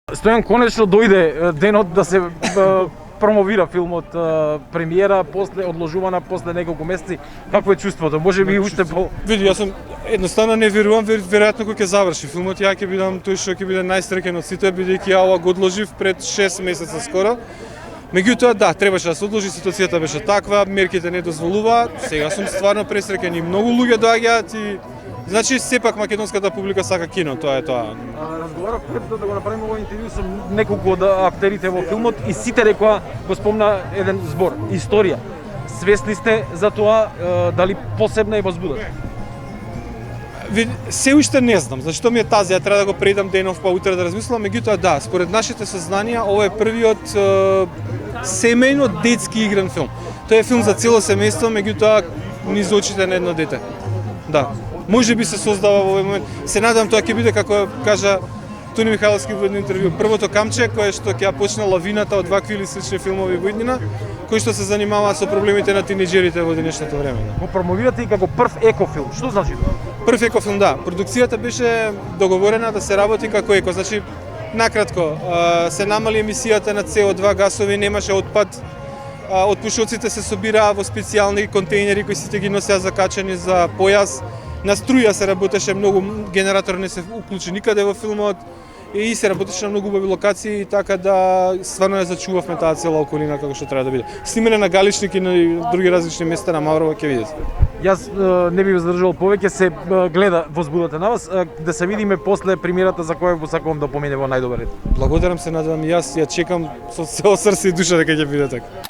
Стојан, конечно дојде денот да се промовира филмот, премиера, после одложувана после неколку месеци. Какво е чувството? Може би уште по... Види, јас сум едноставно не верувам, веројатно кога ќе заврши филмот, ја ќе бидам тој што ќе биде најсреќен од сите, бидејќи ја ова го одложив пред 6 месеца скоро. Меѓутоа, да, требаше да се одложи, ситуацијата беше таква, мерките не дозволуваат. Сега сум стварно пресреќен и многу луѓе доаѓаат и значи сепак македонската публика сака кино, тоа е тоа. Разговарав пред да го направиме овој интервју со неколку од актерите во филмот и сите рекоа, го спомна еден збор, историја. Свесни сте за тоа, дали посебна е возбудата? Се уште не знам, зашто ми е тази, ја треба да го предам денов па утре да размислам, меѓутоа да, според нашите сознанија, ова е првиот семејно детски игран филм. Тоа е филм за цело семејство, меѓутоа низ очите на едно дете. Да. Може би се создава во овој момент. Се надам тоа ќе биде како кажа Тони Михайловски во едно интервју, првото камче кое што ќе ја почне лавината од вакви или слични филмови во иднина, кои што се занимаваат со проблемите на тинеџерите во денешното време. Го промовирате и како прв екофилм. Што значи тоа? Прв екофилм, да. Продукцијата беше договорена да се работи како еко, значи накратко, се намали емисијата на CO2 гасови, немаше отпад. Отпушоците се собираа во специјални контејнери кои сите ги носеа закачени за појас. На струја се работеше многу, генератор не се уклучи никаде во филмот и се работеше на многу убави локации, така да стварно ја зачувавме таа цела околина како што треба да биде. Снимане на Галичник и на други различни места на Маврово ќе видите. Јас не би задржал повеќе, се гледа возбудата на вас, да се видиме после премиерата за која го сакувам да помине во најдобар ред. Благодарам, се надевам и јас ја чекам со цело срце и душа дека ќе биде така.